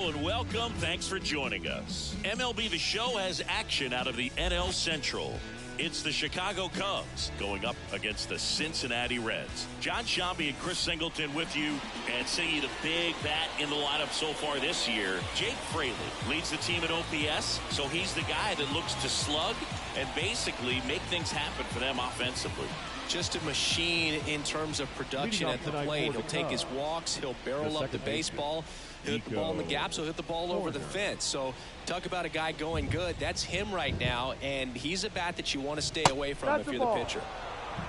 And welcome. Thanks for joining us. MLB The Show has action out of the NL Central. It's the Chicago Cubs going up against the Cincinnati Reds. John Shambi and Chris Singleton with you, and seeing the big bat in the lineup so far this year. Jake Fraley leads the team in OPS, so he's the guy that looks to slug and basically make things happen for them offensively. Just a machine in terms of production at the plate. He'll take his walks, he'll barrel up the baseball, he'll hit the ball in the gaps, he'll hit the ball over the fence. So talk about a guy going good. That's him right now, and he's a bat that you want to stay away from if you're the pitcher.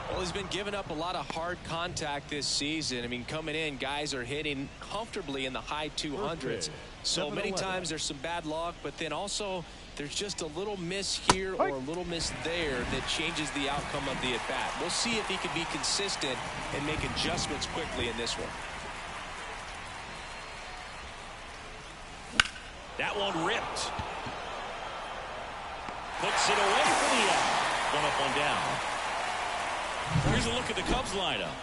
Well, he's been giving up a lot of hard contact this season. I mean, coming in, guys are hitting comfortably in the high 200s. So many times there's some bad luck, but then also there's just a little miss here or a little miss there that changes the outcome of the at-bat. We'll see if he can be consistent and make adjustments quickly in this one. That one ripped. Puts it away for the out. One up, one down. Here's a look at the Cubs lineup.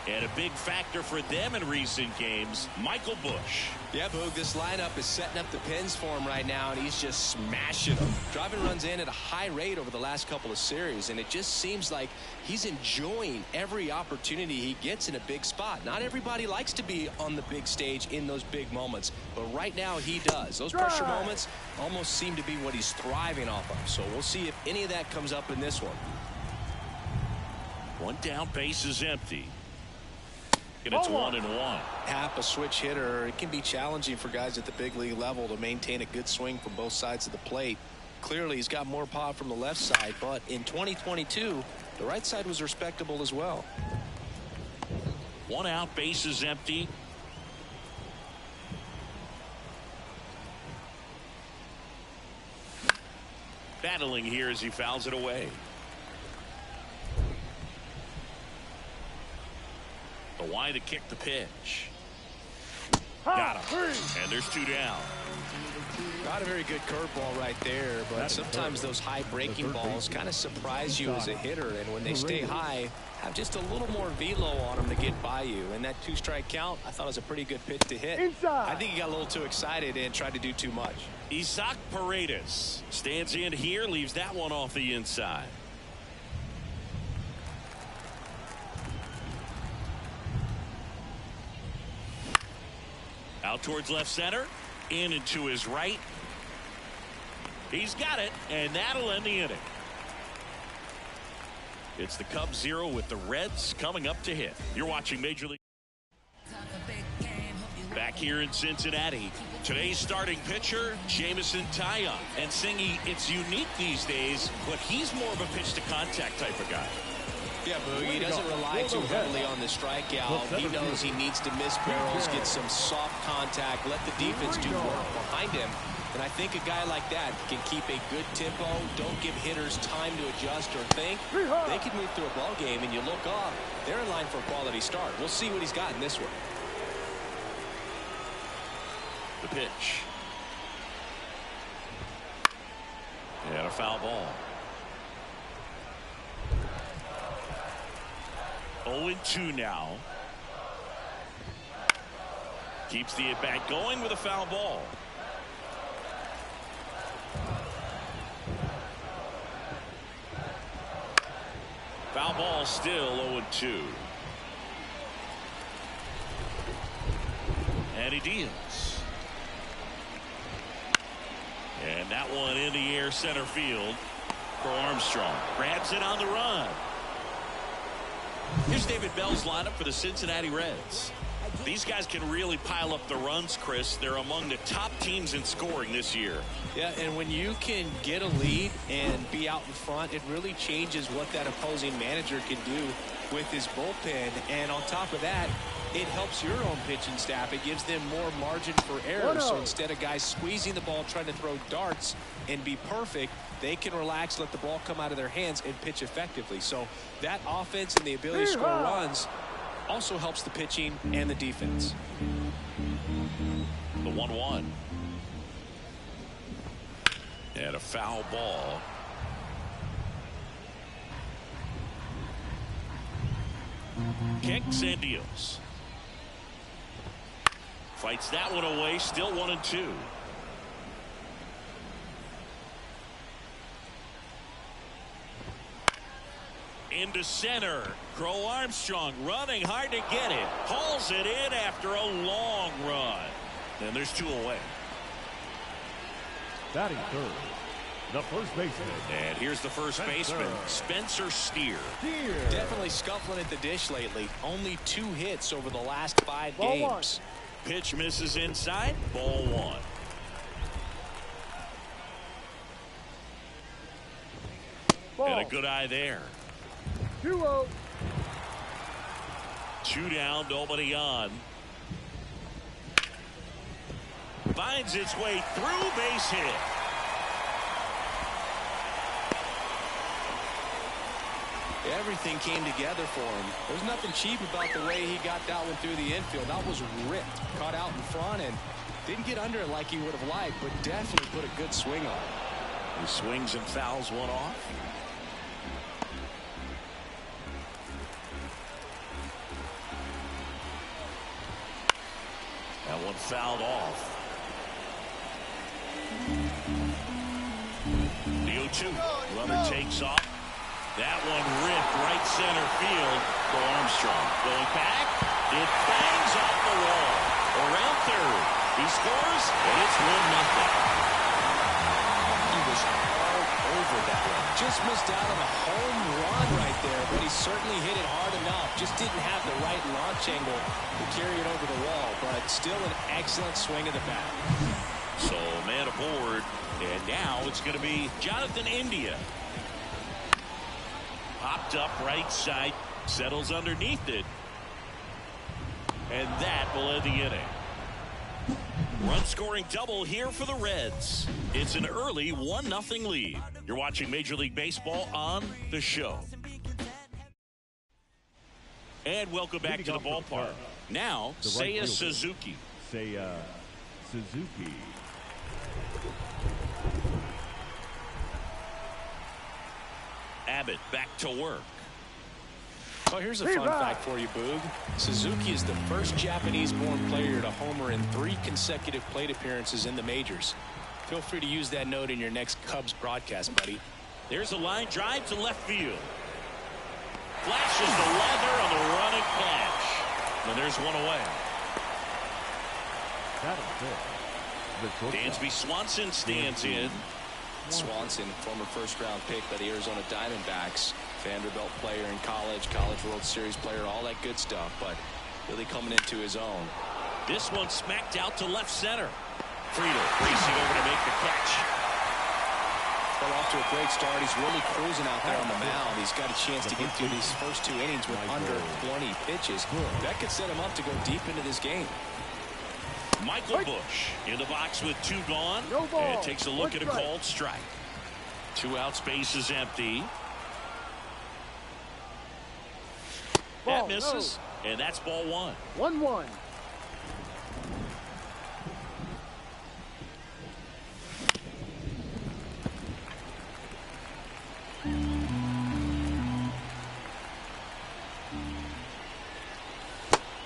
And a big factor for them in recent games, Michael Busch. Yeah, Boog, this lineup is setting up the pins for him right now, and he's just smashing them. Driving runs in at a high rate over the last couple of series, and it just seems like he's enjoying every opportunity he gets in a big spot. Not everybody likes to be on the big stage in those big moments, but right now he does. Those pressure moments almost seem to be what he's thriving off of, so we'll see if any of that comes up in this one. One down, base is empty. And it's 1-1. Half a switch hitter. It can be challenging for guys at the big league level to maintain a good swing from both sides of the plate. Clearly, he's got more pop from the left side, but in 2022, the right side was respectable as well. One out, base is empty. Battling here as he fouls it away. The wide to kick the pitch. Got him. And there's two down. Not a very good curveball right there, but sometimes those high breaking balls kind of surprise you as a hitter, and when they stay high, have just a little more velo on them to get by you. And that 2-strike count, I thought was a pretty good pitch to hit. I think he got a little too excited and tried to do too much. Isaac Paredes stands in here, leaves that one off the inside. Out towards left center, in and to his right. He's got it, and that'll end the inning. It's the Cubs 0 with the Reds coming up to hit. You're watching Major League. Back here in Cincinnati, today's starting pitcher, Jameson Taillon. And Singy, it's unique these days, but he's more of a pitch-to-contact type of guy. Yeah, Boogie, he doesn't rely too heavily on the strikeout. He knows he needs to miss barrels, get some soft contact, let the defense do work behind him. And I think a guy like that can keep a good tempo, don't give hitters time to adjust or think. They can move through a ball game, and you look off, they're in line for a quality start. We'll see what he's got in this one. The pitch. And a foul ball. 0-2 now. Keeps the at-bat going with a foul ball. Foul ball still 0-2. And he deals. And that one in the air center field for Armstrong. Grabs it on the run. Here's David Bell's lineup for the Cincinnati Reds. These guys can really pile up the runs, Chris. They're among the top teams in scoring this year. Yeah, and when you can get a lead and be out in front, it really changes what that opposing manager can do with his bullpen. And on top of that, it helps your own pitching staff. It gives them more margin for error. So instead of guys squeezing the ball, trying to throw darts and be perfect, they can relax, let the ball come out of their hands, and pitch effectively. So that offense and the ability to score runs also helps the pitching and the defense. The 1-1. And a foul ball. Kicks and deals. Fights that one away. Still 1-2. Into center. Crow Armstrong running hard to get it. Hauls it in after a long run. And there's 2 away. Batting third, the first baseman. And here's the first baseman, Spencer Steer. Definitely scuffling at the dish lately. Only 2 hits over the last 5 games. Pitch misses inside. Ball 1. And a good eye there. 2-0. 2 down, nobody on. Finds its way through, base hit. Everything came together for him. There's nothing cheap about the way he got that one through the infield. That was ripped. Caught out in front and didn't get under it like he would have liked, but definitely put a good swing on it. He swings and fouls one off. That one fouled off. The 0-2. Runner takes off. That one ripped right center field. To Armstrong. Going back. It bangs off the wall. Around third. He scores, and it's 1-0. He was all over that one. Just missed out on a home run right there, but he certainly hit it hard enough. Just didn't have the right launch angle to carry it over the wall, but still an excellent swing of the bat. So man aboard, and now it's going to be Jonathan India. Popped up right side, settles underneath it, and that will end the inning. Run scoring double here for the Reds. It's an early 1-0 lead. You're watching Major League Baseball on the show. And welcome back to the ballpark. Now, Seiya Suzuki. Seiya Suzuki. Abbott back to work. Oh, here's a fun fact for you, Boog. Suzuki is the first Japanese-born player to homer in 3 consecutive plate appearances in the majors. Feel free to use that note in your next Cubs broadcast, buddy. There's a line drive to left field. Flashes the leather on the running catch. And there's one away. Dansby Swanson stands in. Swanson, former first-round pick by the Arizona Diamondbacks. Vanderbilt player in college World Series player, all that good stuff, but really coming into his own. This one smacked out to left center. Friedel racing over to make the catch. Well, off to a great start. He's really cruising out there on the mound. He's got a chance to get through these first 2 innings with under 20 pitches. That could set him up to go deep into this game. Michael Busch in the box with 2 gone. And takes a look at a called strike. 2 out, space is empty. That misses, and that's ball 1. 1-1.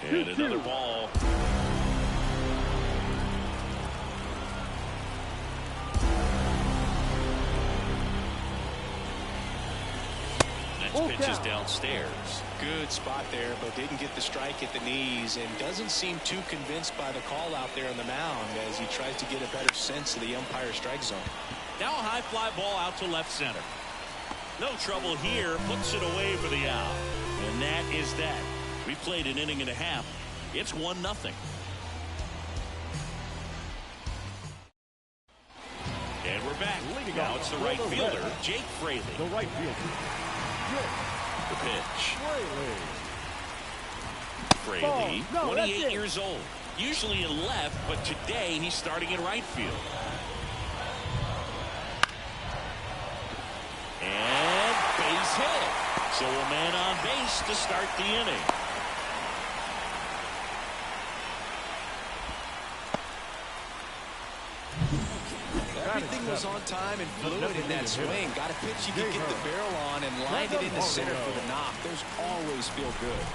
And another ball. Next pitch is downstairs. Good spot there, but didn't get the strike at the knees and doesn't seem too convinced by the call out there on the mound as he tries to get a better sense of the umpire strike zone. Now a high fly ball out to left center. No trouble here. Puts it away for the out. And that is that. We played an inning and a half. It's 1-0. And we're back. Now it's the right fielder, Jake Fraley. The right fielder. The pitch. Fraley, 28 years old. Usually in left, but today he's starting in right field. And base hit. So a man on base to start the inning. Everything was on time and fluid in that swing. Got a pitch you could get the barrel on and lined it into center for the knock. Those always feel good.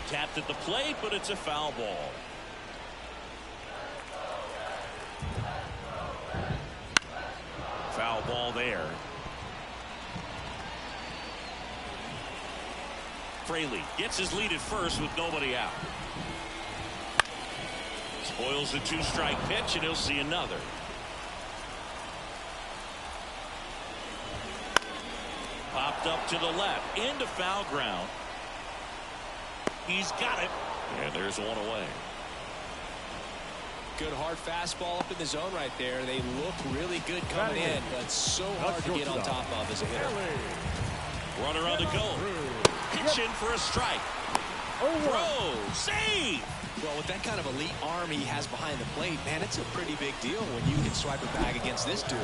Tapped at the plate, but it's a foul ball. Foul ball there. Fraley gets his lead at first with nobody out. Spoils the 2-strike pitch, and he'll see another. Popped up to the left into foul ground. He's got it, and there's one away. Good hard fastball up in the zone right there. They look really good coming in, but so hard to get on top of as a hitter. Runner on the go. Pitch in for a strike. Throw. Save. Well, with that kind of elite arm he has behind the plate, man, it's a pretty big deal when you can swipe it back against this dude.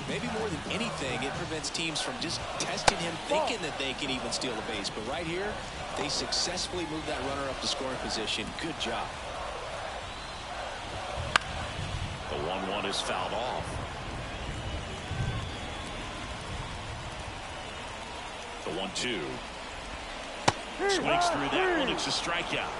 Maybe more than anything, it prevents teams from just testing him, thinking that they can even steal a base. But right here, they successfully moved that runner up to scoring position. Good job. The 1-1 is fouled off. The 1-2. Swings through that one. It's a strikeout.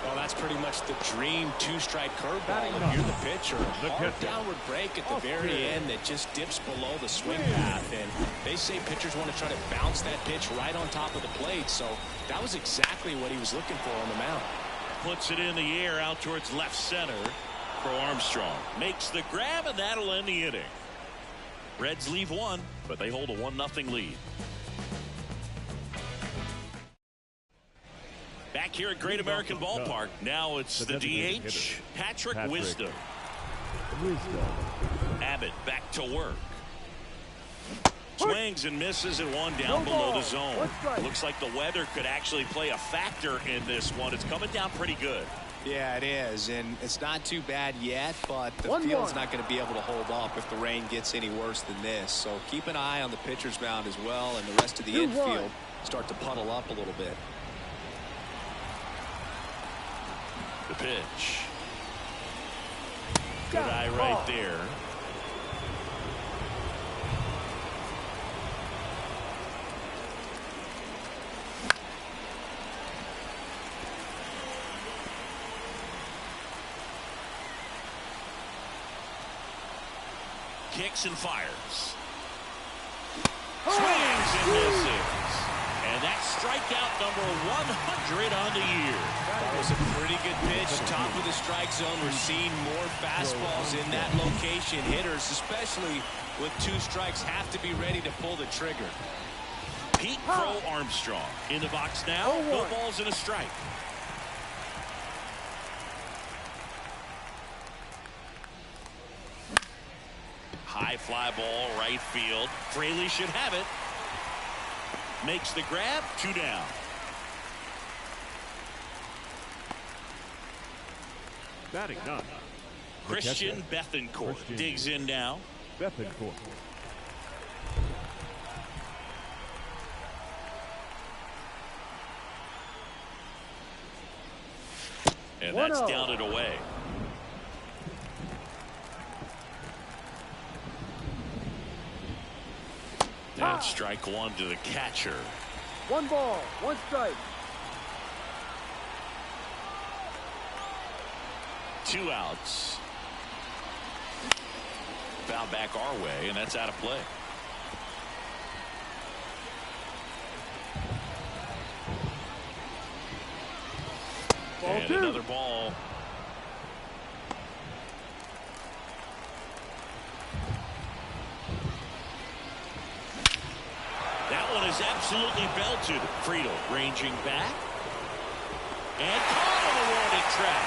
Well, that's pretty much the dream 2-strike curveball. If you're the pitcher, a hard downward break at the very end that just dips below the swing path. And they say pitchers want to try to bounce that pitch right on top of the plate. So that was exactly what he was looking for on the mound. Puts it in the air out towards left center. For Armstrong. Makes the grab, and that'll end the inning. Reds leave one, but they hold a 1-0 lead. Back here at Great American Ballpark. Now it's the DH, Patrick Wisdom. Abbott back to work. Swings and misses at one down below the zone. Looks like the weather could actually play a factor in this one. It's coming down pretty good. Yeah, it is, and it's not too bad yet, but the field's not going to be able to hold up if the rain gets any worse than this. So keep an eye on the pitcher's mound as well, and the rest of the infield start to puddle up a little bit. The pitch. Good eye right there. Kicks and fires. Swings and misses. And that's strikeout number 100 on the year. That was a pretty good pitch. Top of the strike zone. We're seeing more fastballs in that location. Hitters, especially with 2 strikes, have to be ready to pull the trigger. Pete Crow Armstrong in the box now. No balls and a strike. High fly ball, right field. Fraley should have it. Makes the grab, 2 down. Batting 9. Christian Bethancourt digs in now. Bethancourt. And that's down and away. And strike 1 to the catcher. 1 ball, 1 strike. 2 outs. Foul back our way, and that's out of play. And another ball. That one is absolutely belted. Friedel ranging back. And caught on the warning track.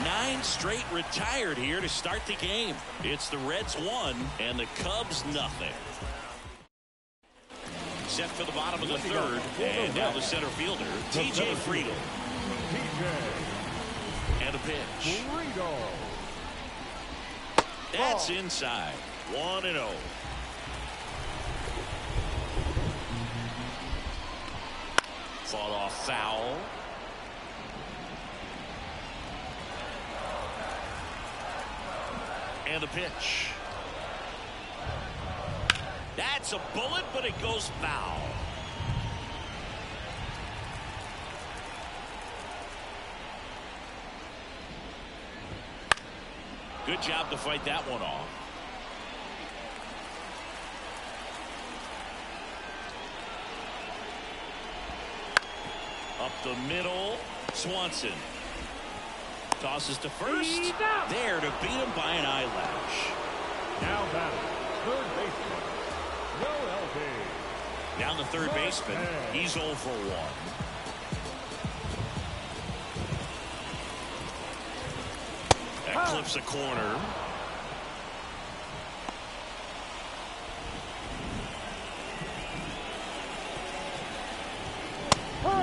9 straight retired here to start the game. It's the Reds 1 and the Cubs nothing. Set for the bottom of the 3rd, and now the center fielder, TJ Friedel. And a pitch. That's inside. 1-0. Fought off foul. And a pitch. That's a bullet, but it goes foul. Good job to fight that one off. Up the middle, Swanson. Tosses to first. There to beat him by an eyelash. Now batting, third baseman, MLB. Down the third baseman. He's 0 for 1. That clips a corner.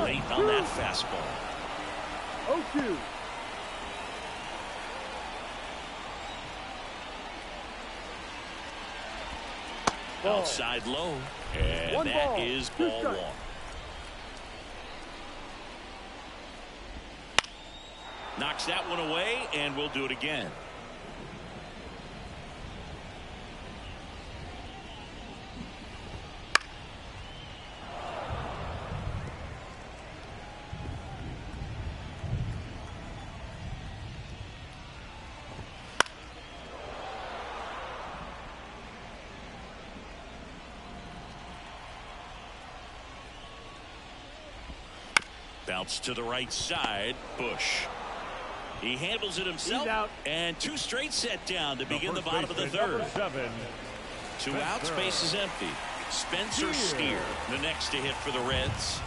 Late on that fastball. 0-2. Outside low. And that is ball 1. Knocks that one away, and we'll do it again. Bounce to the right side. Bush. He handles it himself. And 2 straight set down to begin the bottom of the third. 2 outs, base is empty. Spencer Steer, the next to hit for the Reds.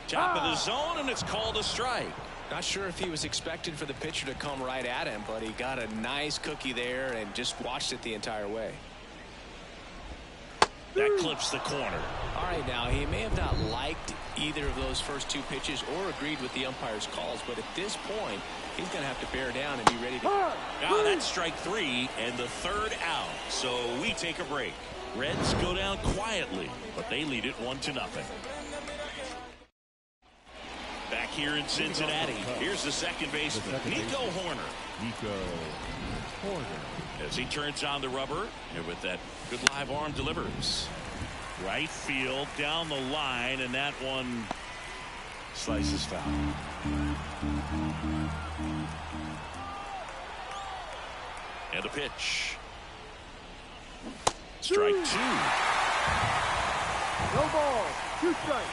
Top of the zone, and it's called a strike. Not sure if he was expecting for the pitcher to come right at him, but he got a nice cookie there and just watched it the entire way. That clips the corner. All right, now he may have not liked either of those first 2 pitches or agreed with the umpire's calls, but at this point he's going to have to bear down and be ready to. Now that's strike 3 and the 3rd out. So we take a break. Reds go down quietly, but they lead it 1-0. Back here in Cincinnati, here's the second baseman, Nico Hoerner. As he turns on the rubber, and with that good live arm delivers. Right field, down the line, and that one slices foul. And a pitch. Strike 2. No ball. 2 strikes.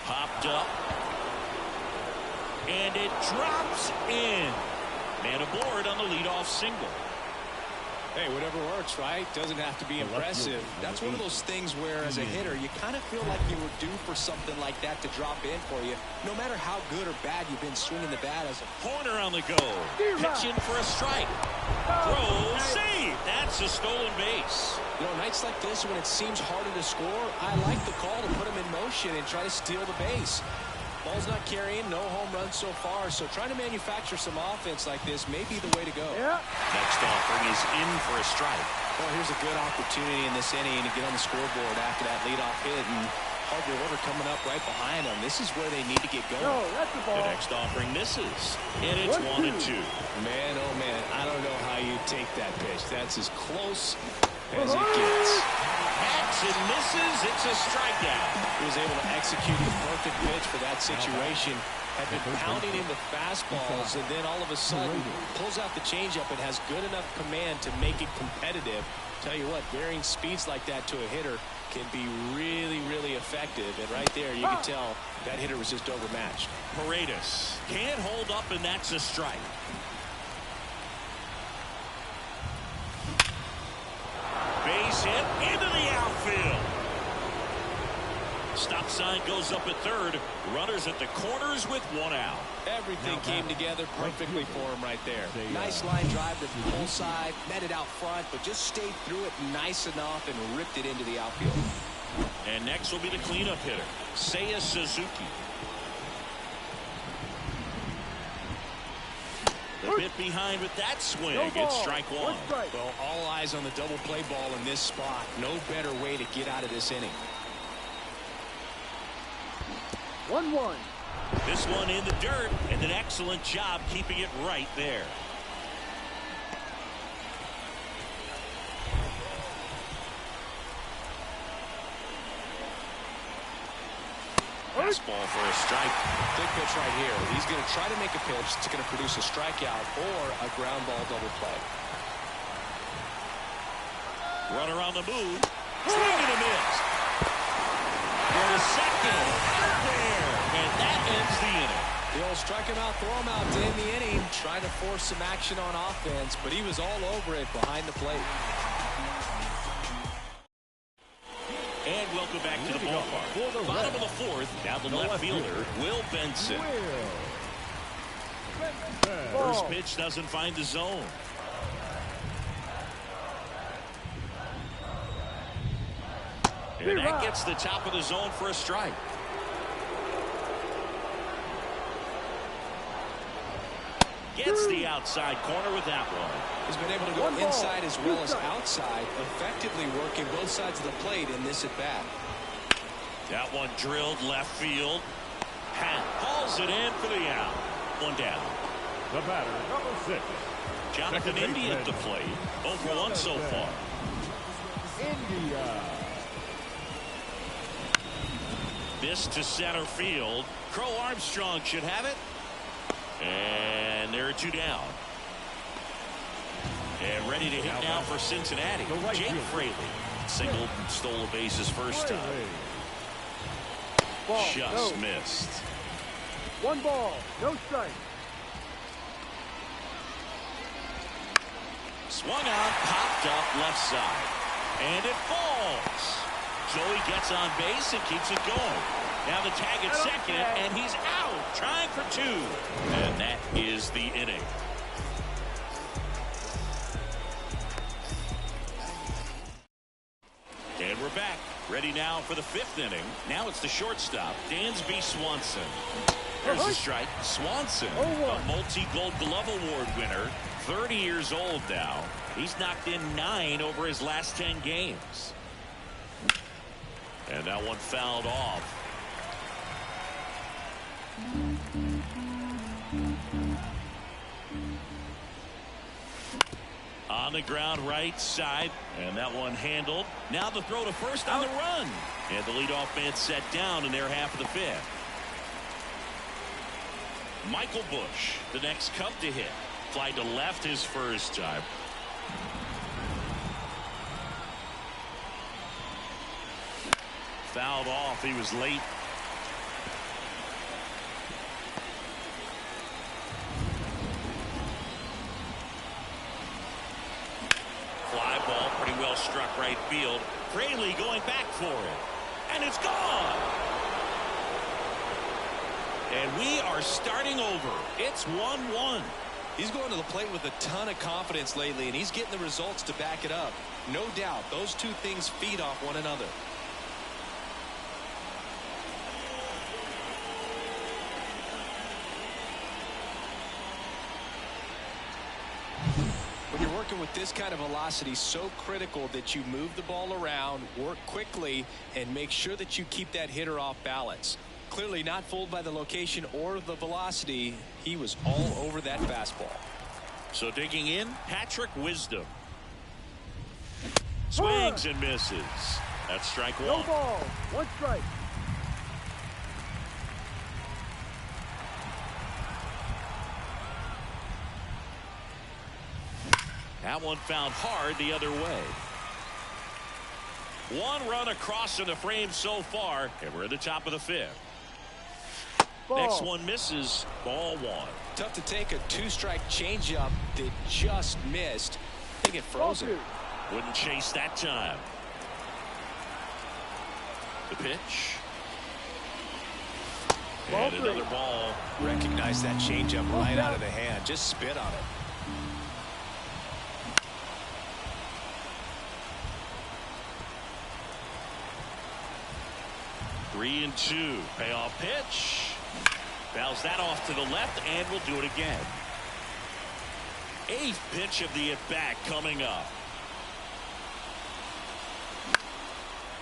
Popped up. And it drops in. Man aboard on the leadoff single. Hey, whatever works, right? Doesn't have to be impressive. That's one of those things where, as a hitter, you kind of feel like you were due for something like that to drop in for you, no matter how good or bad you've been swinging the bat. As a Hoerner on the go. Pitching for a strike. Throw, save. That's a stolen base. You know, nights like this, when it seems harder to score, I like the call to put him in motion and try to steal the base. Ball's not carrying, no home runs so far, so trying to manufacture some offense like this may be the way to go. Next offering is in for a strike. Well, here's a good opportunity in this inning to get on the scoreboard after that leadoff hit, and Harper River coming up right behind them. This is where they need to get going. That's the ball. The next offering misses, and it's 1-2. Man, oh man, I don't know how you take that pitch. That's as close as it gets. Hacks and misses. It's a strikeout. He was able to execute the perfect pitch for that situation. Had been pounding into fastballs, and then all of a sudden pulls out the changeup and has good enough command to make it competitive. Tell you what, varying speeds like that to a hitter can be really, really effective. And right there, you can tell that hitter was just overmatched. Paredes can't hold up, and that's a strike. Base hit into the outfield. Stop sign goes up at third. Runners at the corners with 1 out. Everything came together perfectly for him right there. Nice line drive to the pull side, met it out front, but just stayed through it nice enough and ripped it into the outfield. And next will be the cleanup hitter, Seiya Suzuki. A bit behind with that swing. It's strike 1. Well, all eyes on the double play ball in this spot. No better way to get out of this inning. 1-1. This one in the dirt, and an excellent job keeping it right there. fastball for a strike. Big pitch right here. He's going to try to make a pitch that's going to produce a strikeout or a ground ball double play. Runner on the move. Swing and a miss. For a second. Out there. And that ends the inning. The old strike him out, throw him out to end the inning. Trying to force some action on offense, but he was all over it behind the plate. And welcome back to the ballpark. Bottom of the fourth. Now the left fielder, Will Benson. First pitch doesn't find the zone. And that gets the top of the zone for a strike. Gets the outside corner with that one. He's been able to go inside as well as outside, effectively working both sides of the plate in this at-bat. That one drilled left field. Pat hauls it in for the out. One down. The batter, number 6. Jonathan Indy at the plate. 0 for 1 so far. India. This to center field. Crow Armstrong should have it. And there are 2 down. And ready to hit now for Cincinnati. Jake Fraley singled and stole a base his first time. Just missed. 1 ball, no strike. Swung on, popped up left side. And it falls. Joey gets on base and keeps it going. Now the tag at second, and he's out, trying for 2. And that is the inning. And we're back, ready now for the 5th inning. Now it's the shortstop, Dansby Swanson. There's the strike. Swanson, a multi-Gold Glove Award winner, 30 years old now. He's knocked in 9 over his last 10 games. And that one fouled off. On the ground right side, and that one handled. Now the throw to first on the run, and the leadoff man set down in their half of the 5th. Michael Bush, the next Cub to hit, fly to left his first time. Fouled off. He was late. Fly ball, pretty well struck right field. Fraley going back for it. And it's gone. And we are starting over. It's 1-1. He's going to the plate with a ton of confidence lately, and he's getting the results to back it up. No doubt, those two things feed off one another. When you're working with this kind of velocity, so critical that you move the ball around, work quickly, and make sure that you keep that hitter off balance. Clearly not fooled by the location or the velocity. He was all over that fastball. So digging in, Patrick Wisdom. Swings and misses. That's strike 1. No ball, 1 strike. That one found hard the other way. 1 run across in the frame so far, and we're at the top of the 5th. Ball. Next one misses. Ball 1. Tough to take a 2-strike changeup that just missed. They get frozen. Wouldn't chase that time. The pitch. And another ball. Recognize that changeup right out of the hand. Just spit on it. Three and 2. Payoff pitch. Fouls that off to the left, and we'll do it again. 8th pitch of the at-bat coming up.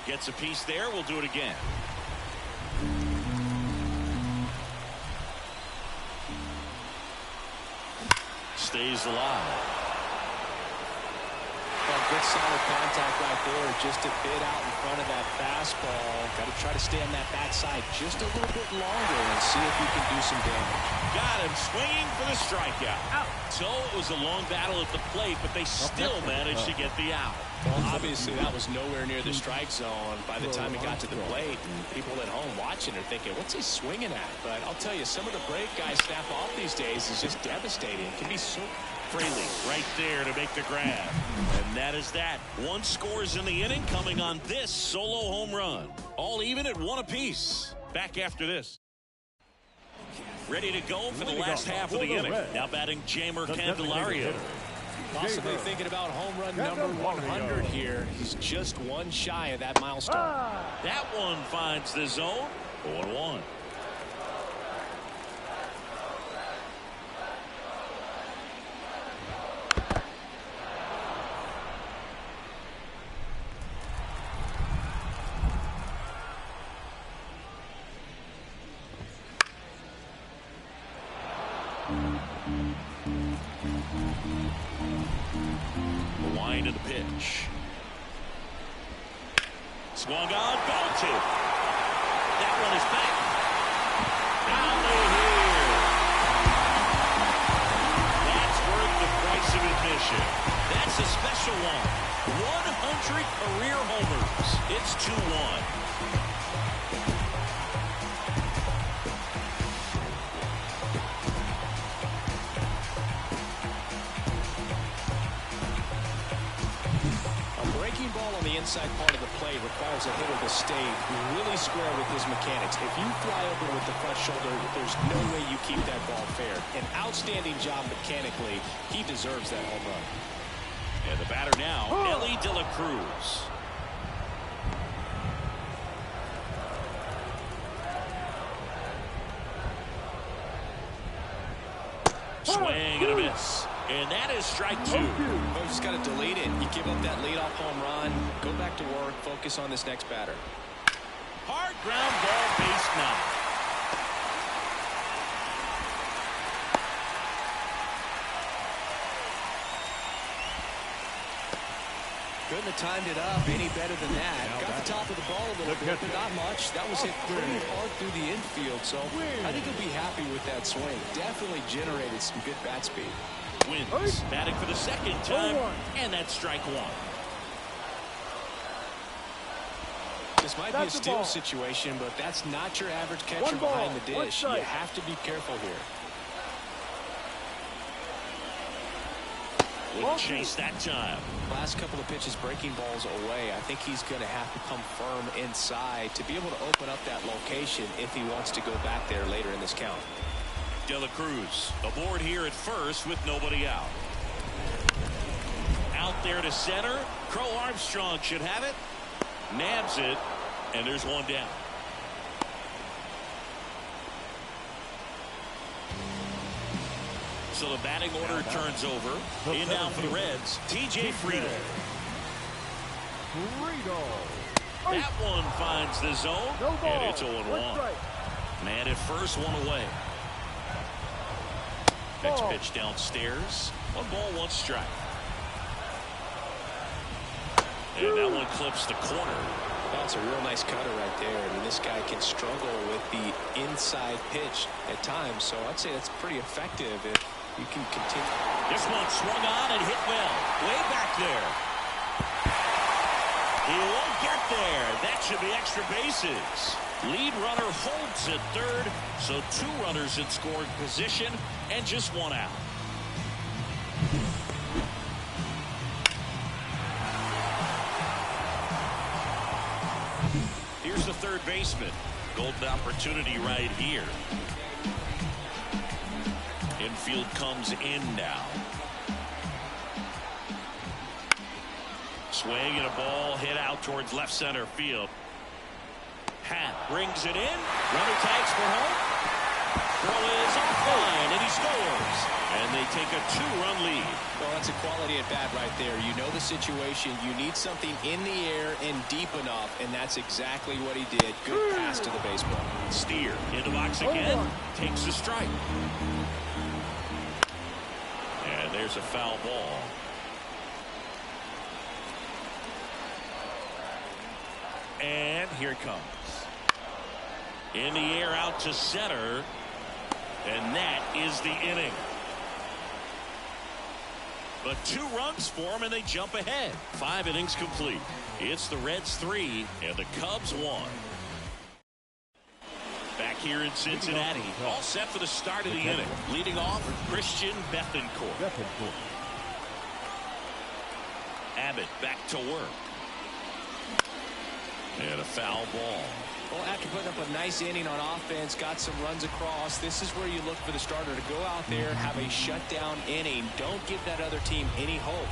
Gets a piece there. We'll do it again. Stays alive. Well, good solid contact right there, just a bit out in front of that fastball. Got to try to stay on that backside just a little bit longer and see if he can do some damage. Got him swinging for the strikeout. Out. So it was a long battle at the plate, but they still managed to get the out. Well, obviously that was nowhere near the strike zone by the time he got to the plate. And people at home watching are thinking, what's he swinging at? But I'll tell you, some of the break guys snap off these days is just devastating. It can be so Freely right there to make the grab. And that is that. One scores in the inning coming on this solo home run. All even at 1 apiece. Back after this. Ready to go for the last half of the inning. Now batting Jamer Candelario. Possibly thinking about home run number 100 here. He's just one shy of that milestone. That one finds the zone. 0-1. The wind of the pitch. Swung on, belted. That one is back. Down they here. That's worth the price of admission. That's a special one. 100 career homers. It's 2-1. Ball on the inside part of the plate requires a hitter to stay really square with his mechanics. If you fly over with the front shoulder, there's no way you keep that ball fair. An outstanding job mechanically. He deserves that home run. And the batter now, Ellie De La Cruz. Swing and a miss. And that is strike 2. Oh, just got to delete it. You give up that leadoff home run. Go back to work. Focus on this next batter. Hard ground ball, base knock. Couldn't have timed it up any better than that. Got the top of the ball a little bit, but not much. That was hit pretty hard through the infield, so I think he'll be happy with that swing. Definitely generated some good bat speed. Wins, batting for the second time, and that's strike 1. This might be a steal situation, but that's not your average catcher behind the dish. You have to be careful here. Wouldn't chase that time. Last couple of pitches breaking balls away. I think he's going to have to come firm inside to be able to open up that location if he wants to go back there later in this count. De La Cruz aboard here at first with nobody out. Out there to center. Crow Armstrong should have it. Nabs it. And there's one down. So the batting order turns over. In now for the Reds, TJ Friedel. That one finds the zone. And it's 0-1. Man at first, one away. Next pitch downstairs. 1 ball, 1 strike. And that one clips the corner. That's a real nice cutter right there. I mean, this guy can struggle with the inside pitch at times, so I'd say that's pretty effective if you can continue. This one swung on and hit well. Way back there. He won't get there. That should be extra bases. Lead runner holds at third, so 2 runners in scoring position and just 1 out. Here's the third baseman. Golden opportunity right here. Infield comes in now. Swing and a ball hit out towards left center field. Hat brings it in. Runner tags for home. Throw is offline, and he scores. And they take a 2-run lead. Well, that's a quality at bat right there. You know the situation. You need something in the air and deep enough, and that's exactly what he did. Good pass to the baseball. Steer into box again. Takes a strike. And there's a foul ball. here it comes. In the air out to center. And that is the inning. But 2 runs for them, and they jump ahead. 5 innings complete. It's the Reds 3 and the Cubs 1. Back here in Cincinnati, all set for the start of the inning. Leading off, Christian Bethancourt. Abbott back to work. And a foul ball. Well, after putting up a nice inning on offense, got some runs across, this is where you look for the starter to go out there, have a shutdown inning. Don't give that other team any hope.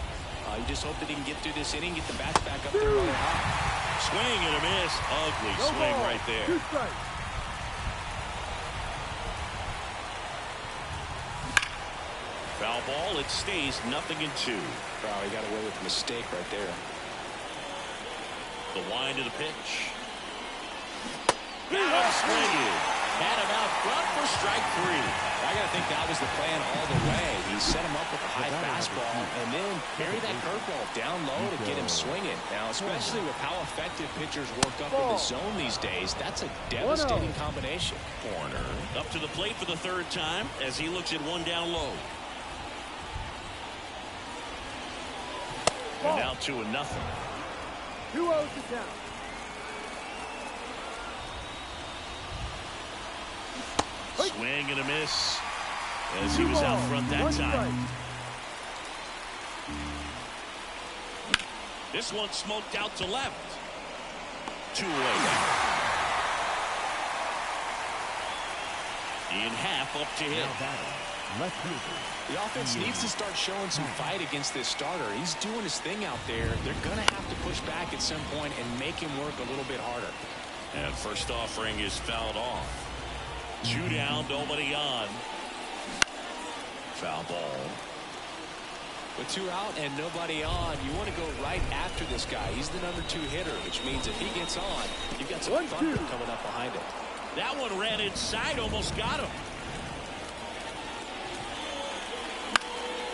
You just hope that he can get through this inning, get the bats back up there really high. Swing and a miss. Ugly swing right there. 2 strikes. Foul ball. It stays 0-2. Wow, he got away with a mistake right there. The wind of the pitch. Got him swinging. Had him out front for strike 3. I got to think that was the plan all the way. He set him up with a high fastball and then bury that curveball down low to get him swinging. Now, especially with how effective pitchers work up in the zone these days, that's a devastating combination. Corner up to the plate for the 3rd time as he looks at 1 down low. And now 2-0. 2-0 to count. Swing and a miss as he was out front that time. This one smoked out to left. 2 away. In half up to him. The offense needs to start showing some fight against this starter. He's doing his thing out there. They're going to have to push back at some point and make him work a little bit harder. And first offering is fouled off. 2 down, nobody on. Foul ball. With 2 out and nobody on, you want to go right after this guy. He's the number 2 hitter, which means if he gets on, you've got some thunder coming up behind him. That one ran inside, almost got him.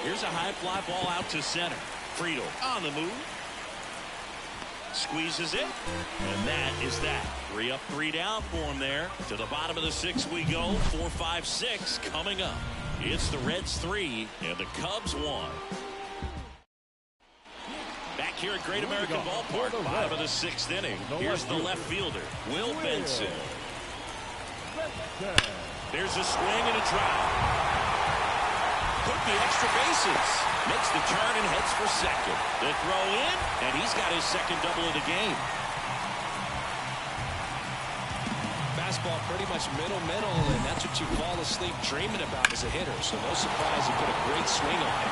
Here's a high fly ball out to center. Friedel on the move. Squeezes it, and that is that. 3 up, 3 down for him there. To the bottom of the 6th we go. 4, 5, 6 coming up. It's the Reds 3 and the Cubs 1. Back here at Great American Ballpark, bottom of the 6th inning. Here's the left fielder, Will Benson. There's a swing and a drive. Took the extra bases. Makes the turn and heads for second. The throw in, and he's got his 2nd double of the game. Fastball pretty much middle, and that's what you fall asleep dreaming about as a hitter. So no surprise he put a great swing on it.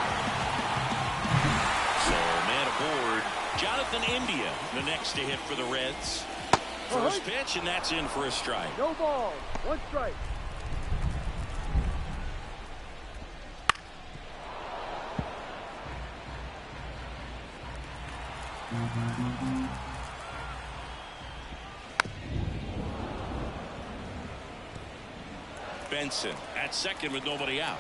So man aboard, Jonathan India, the next to hit for the Reds. First pitch, and that's in for a strike. No ball, 1 strike. Benson at second with nobody out.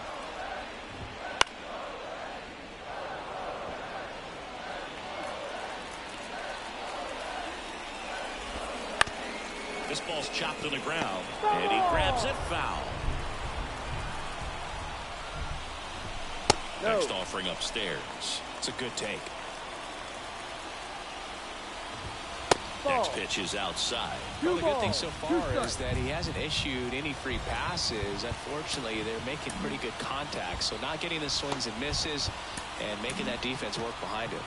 This ball's chopped on the ground, and he grabs it foul. No. Next offering upstairs. It's a good take. Next pitch is outside. Well, the good thing so far is that he hasn't issued any free passes. Unfortunately, they're making pretty good contact. So not getting the swings and misses and making that defense work behind him.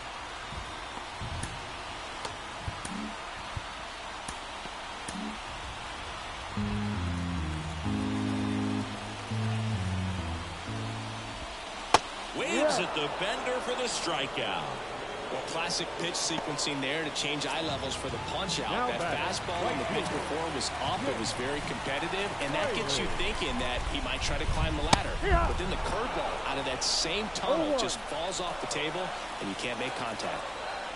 Waves at the bender for the strikeout. Well, classic pitch sequencing there to change eye levels for the punch out. That fastball on the pitch before was up. It was very competitive, and that gets you thinking that he might try to climb the ladder. But then the curveball out of that same tunnel just falls off the table, and you can't make contact.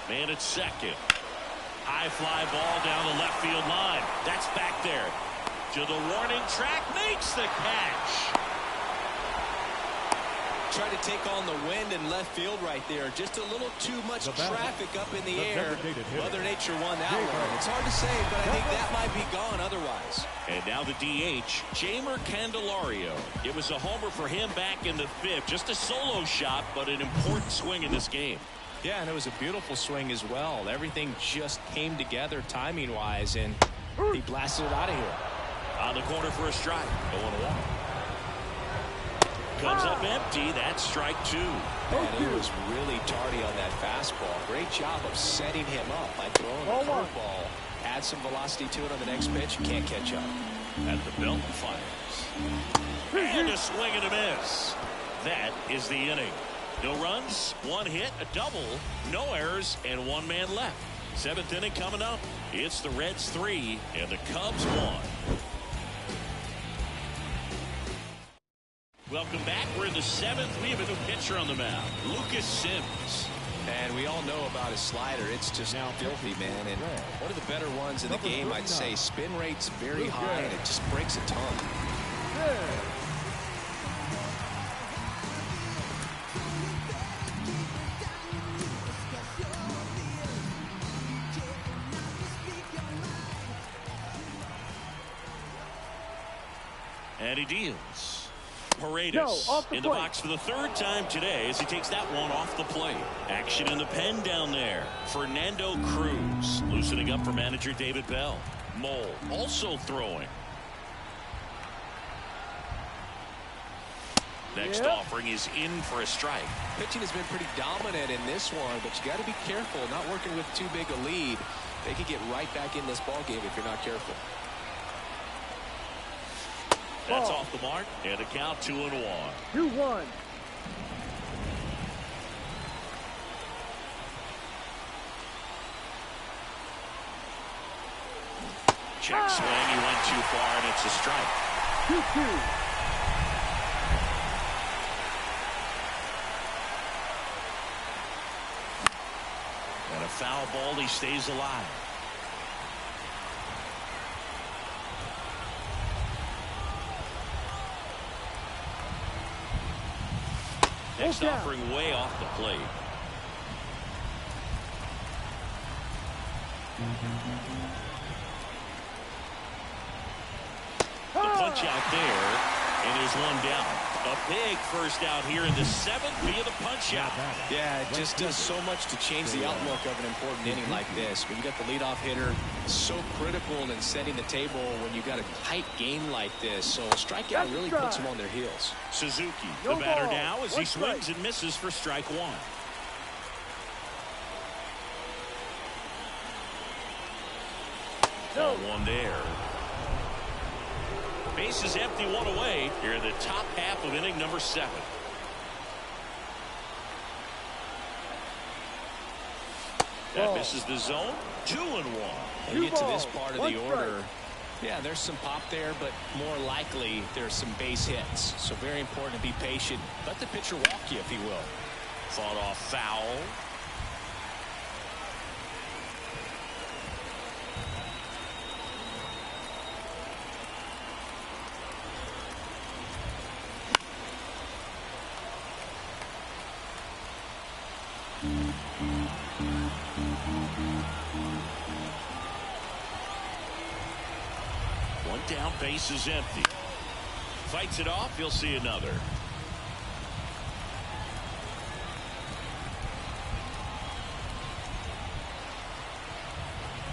Man at second. High fly ball down the left field line. That's back there. To the warning track, makes the catch. Tried to take on the wind in left field right there. Just a little too much traffic up in the air. Mother Nature won that one. It's hard to say, but I think that might be gone otherwise. And now the DH, Jamer Candelario. It was a homer for him back in the 5th. Just a solo shot, but an important swing in this game. Yeah, and it was a beautiful swing as well. Everything just came together timing-wise, and he blasted it out of here. On the corner for a strike. 0-1. Comes up empty. That's strike 2. And he was really tardy on that fastball. Great job of setting him up by throwing the curveball. Add some velocity to it on the next pitch. Can't catch up. At the belt fires. And a swing and a miss. That is the inning. No runs, 1 hit, a double, no errors, and 1 man left. 7th inning coming up. It's the Reds 3 and the Cubs 1. Welcome back. We're in the 7th. We have a new pitcher on the mound, Lucas Sims. And we all know about his slider. It's just now filthy, man. And one of the better ones in the game, I'd say. Spin rate's very high, and it just breaks a ton. And he deals. Paredes in the box for the 3rd time today as he takes that one off the plate. Action in the pen down there. Fernando Cruz loosening up for manager David Bell. Mole also throwing. Next offering is in for a strike. Pitching has been pretty dominant in this one, but you got to be careful not working with too big a lead. They could get right back in this ball game if you're not careful. That's off the mark, and a count 2-1. 2-1. Check swing, he went too far, and it's a strike. 2-2. And a foul ball, he stays alive. Next offering way off the plate. The punch out there, and there's one down. A big first out here in the 7th via the punch out. Yeah, it just does so much to change the outlook of an important inning like this. When you got the leadoff hitter, so critical in setting the table when you got a tight game like this. So a strikeout really puts them on their heels. Suzuki, the batter now as he swings and misses for strike 1. Ball 1 there. Base is empty, 1 away here in the top half of inning number 7. That misses the zone. 2-1. You get to this part of the order. Yeah, there's some pop there, but more likely there's some base hits. So very important to be patient. Let the pitcher walk you, if he will. Fought off foul. One down, base is empty. Fights it off, you'll see another.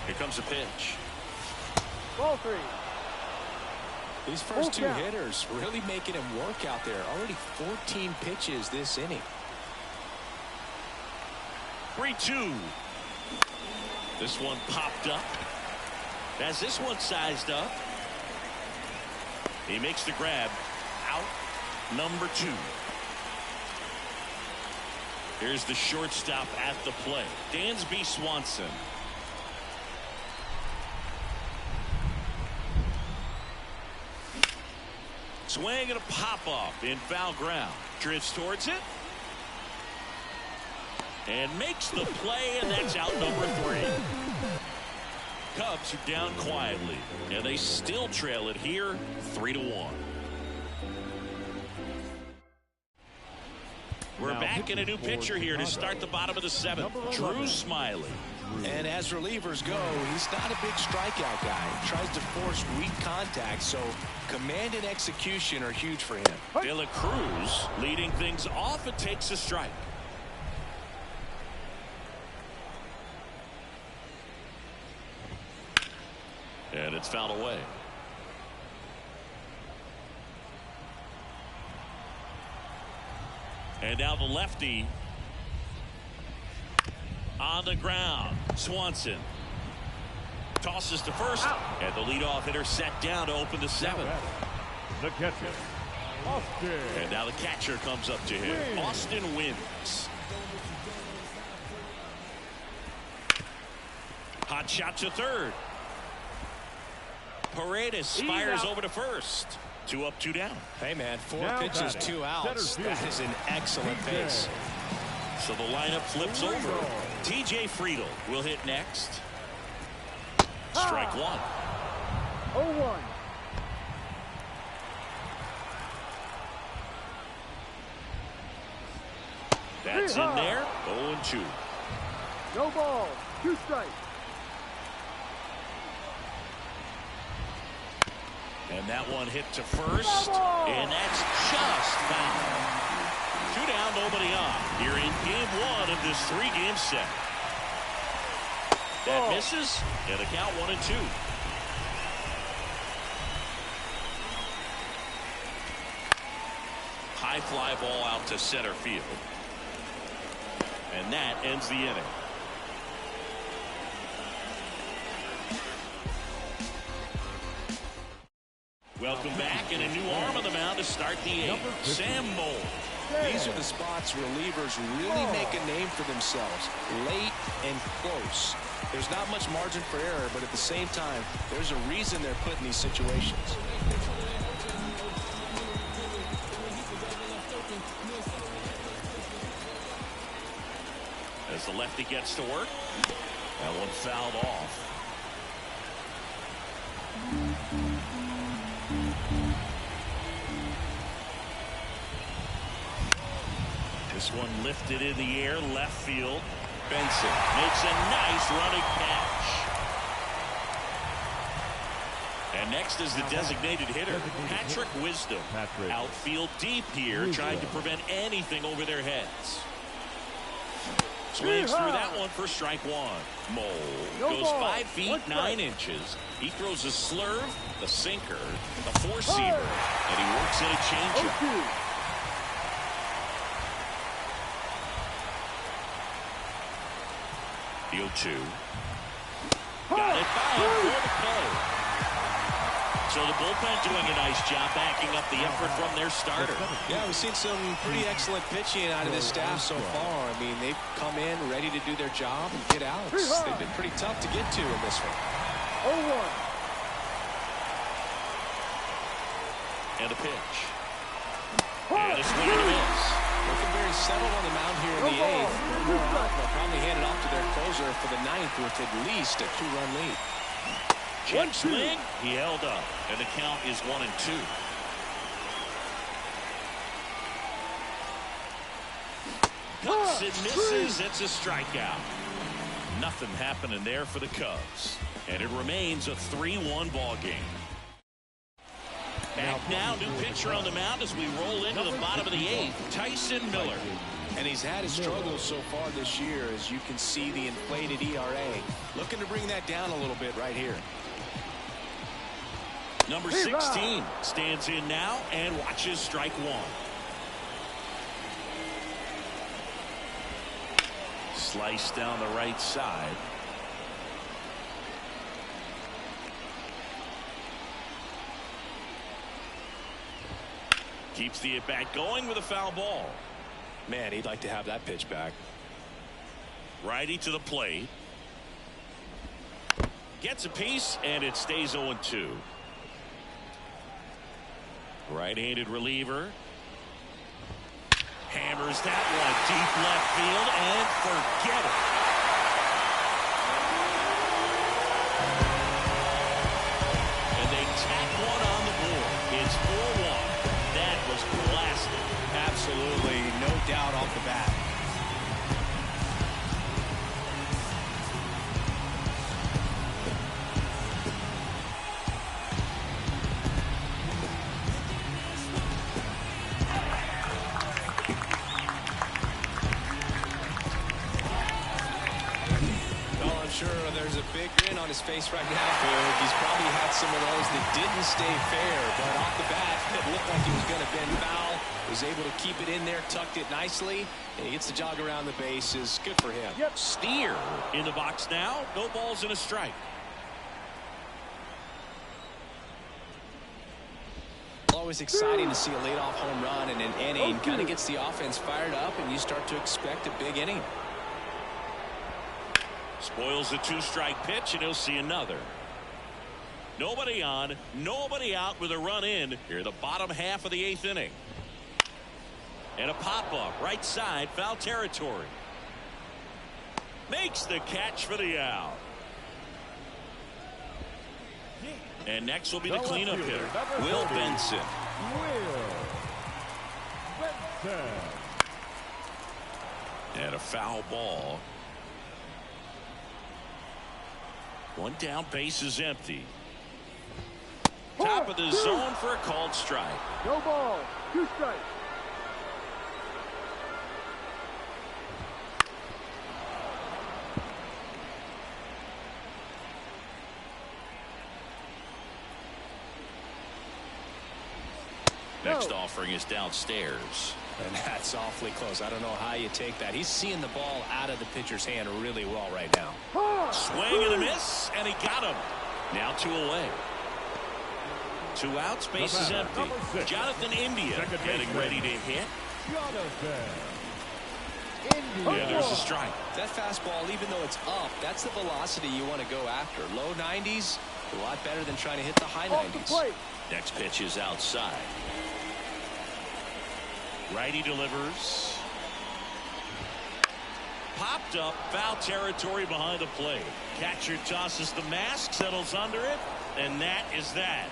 Here comes a pitch. Ball 3. These first 2 hitters really making him work out there. Already 14 pitches this inning. 3-2. This one popped up. As this one sized up. He makes the grab. Out number 2. Here's the shortstop at the plate. Dansby Swanson. Swing and a pop-off in foul ground. Drifts towards it. And makes the play, and that's out number 3. Cubs are down quietly, and they still trail it here 3-1. We're back in a new pitcher here to start the bottom of the seventh. Drew Smiley. And as relievers go, he's not a big strikeout guy. He tries to force weak contact, so command and execution are huge for him. De La Cruz leading things off. It takes a strike. And it's fouled away. And now the lefty on the ground. Swanson tosses to first, and the leadoff hitter set down to open the seventh. The catcher, Austin. And now the catcher comes up to him. Austin wins. Hot shot to third. Paredes fires over to first. 2 up, 2 down. Hey, man, 4 pitches, 2 outs. That is an excellent pace. So the lineup flips over. T.J. Friedel will hit next. Strike 1. 0-1. That's in there. 0-2. No ball. 2 strikes. And that one hit to first. And that's just foul. 2 down, nobody on. Here in game 1 of this 3-game set. That misses. And the count 1-2. High fly ball out to center field. And that ends the inning. Welcome back, and a new arm on the mound to start the 8th. Sam Moll. These are the spots relievers really make a name for themselves. Late and close. There's not much margin for error, but at the same time, there's a reason they're put in these situations. As the lefty gets to work, that one fouled off. This one lifted in the air, left field. Benson makes a nice running catch. And next is the designated hitter, Patrick Wisdom. Outfield deep here, trying to prevent anything over their heads. Swings through that one for strike 1. Moll goes 5 feet 9 inches. He throws a slurve, the sinker, the four-seamer, and he works in a changeup. The 0-2. Got it by him for the play. So the bullpen doing a nice job backing up the effort from their starter. Yeah, we've seen some pretty excellent pitching out of this staff so far. I mean, they've come in ready to do their job and get out. They've been pretty tough to get to in this one. 0-1. And a pitch. And a swing and a miss. Looking very settled on the mound here in the 8th. They'll probably hand it off to their closer for the 9th with at least a 2-run lead. Check swing. He held up. And the count is 1-2. Cuts and misses. It's a strikeout. Nothing happening there for the Cubs. And it remains a 3-1 ball game. Back now, new pitcher on the mound as we roll into the bottom of the 8th, Tyson Miller. And he's had his struggles so far this year, as you can see the inflated ERA. Looking to bring that down a little bit right here. Number 16 stands in now and watches strike 1. Slice down the right side. Keeps the at-bat going with a foul ball. Man, he'd like to have that pitch back. Righty to the plate. Gets a piece, and it stays 0-2. Right-handed reliever. Hammers that one deep left field, and forget it. And they tack one on the board. It's 4-1. That was blasted. Absolutely, no doubt off the bat. Sure, there's a big grin on his face right now. He's probably had some of those that didn't stay fair, but off the bat, it looked like he was going to bend foul. Was able to keep it in there, tucked it nicely, and he gets the jog around the bases. Good for him. Yep. Steer in the box now. No balls and a strike. Always exciting to see a leadoff home run in an inning. Kind of gets the offense fired up, and you start to expect a big inning. Spoils the two-strike pitch, and he'll see another. Nobody on, nobody out with a run in here, the bottom half of the 8th inning. And a pop-up, right side, foul territory. Makes the catch for the out. And next will be the cleanup hitter, Will Benson. And a foul ball. One down, base is empty. Top of the zone for a called strike. No ball, 2 strikes. Next offering is downstairs. And that's awfully close. I don't know how you take that. He's seeing the ball out of the pitcher's hand really well right now. Swing and a miss, and he got him. Now 2 away. 2 outs, base is empty. Jonathan India getting ready to hit. Yeah, there's a strike. That fastball, even though it's up, that's the velocity you want to go after. Low 90s, a lot better than trying to hit the high 90s. Next pitch is outside. Righty delivers. Popped up, foul territory behind the plate. Catcher tosses the mask, settles under it, and that is that.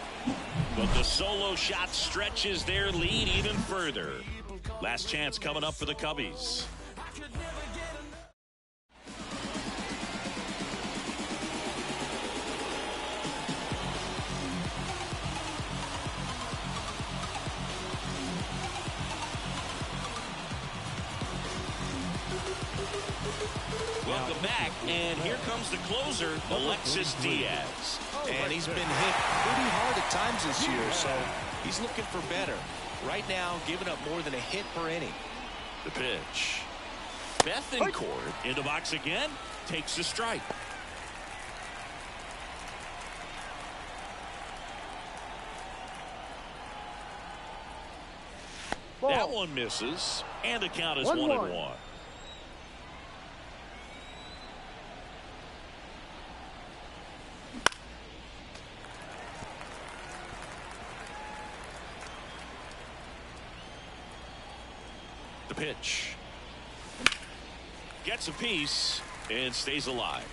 But the solo shot stretches their lead even further. Last chance coming up for the Cubbies. Welcome back, and here comes the closer, Alexis Diaz. And he's been hit pretty hard at times this year, so he's looking for better. Right now, giving up more than a hit per inning. The pitch. Bethencourt in the box again, takes the strike. That one misses, and the count is 1-1. The pitch. Gets a piece and stays alive.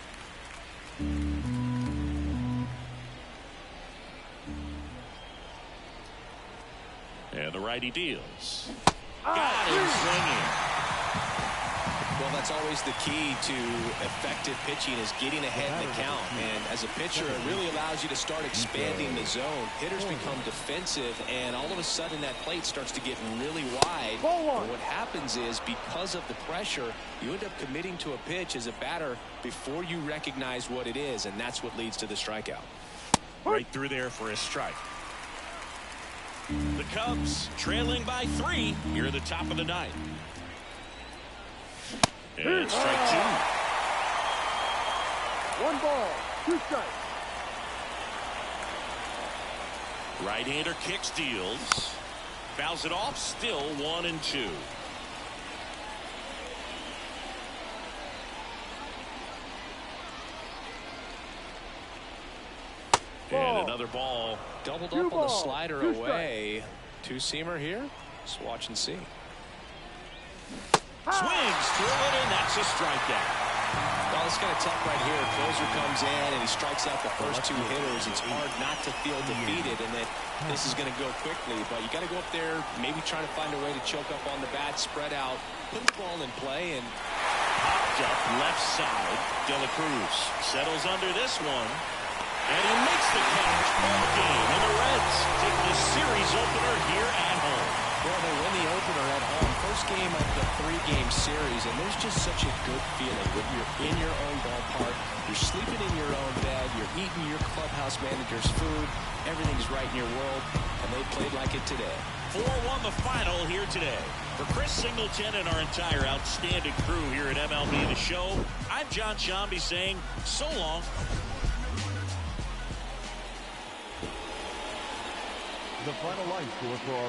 And the righty deals. Got him swinging. Well, that's always the key to effective pitching, is getting ahead in the count. And as a pitcher, it really allows you to start expanding the zone. Hitters become defensive, and all of a sudden that plate starts to get really wide. And what happens is, because of the pressure, you end up committing to a pitch as a batter before you recognize what it is, and that's what leads to the strikeout. Right through there for a strike. The Cubs trailing by 3 here at the top of the 9th. And strike 2. 1 ball, 2 strikes. Right-hander kicks, deals. Fouls it off, still 1-2. And another ball. Doubled up on the slider away. Two-seamer here. Just watch and see. Swings through it, and that's a strikeout. Well, it's kind of tough right here. Closer comes in and he strikes out the first two hitters. It's hard not to feel defeated and that this is going to go quickly. But you got to go up there, maybe trying to find a way to choke up on the bat, spread out, put the ball in play, and popped up left side. De La Cruz settles under this one, and he makes the catch. Ball game, and the Reds take the series opener here at home. Well, they win the opener at home. First game of the 3-game series, and there's just such a good feeling when you're in your own ballpark, you're sleeping in your own bed, you're eating your clubhouse manager's food, everything's right in your world, and they played like it today. 4-1 the final here today. For Chris Singleton and our entire outstanding crew here at MLB The Show, I'm John Shambi saying so long. The final line score for our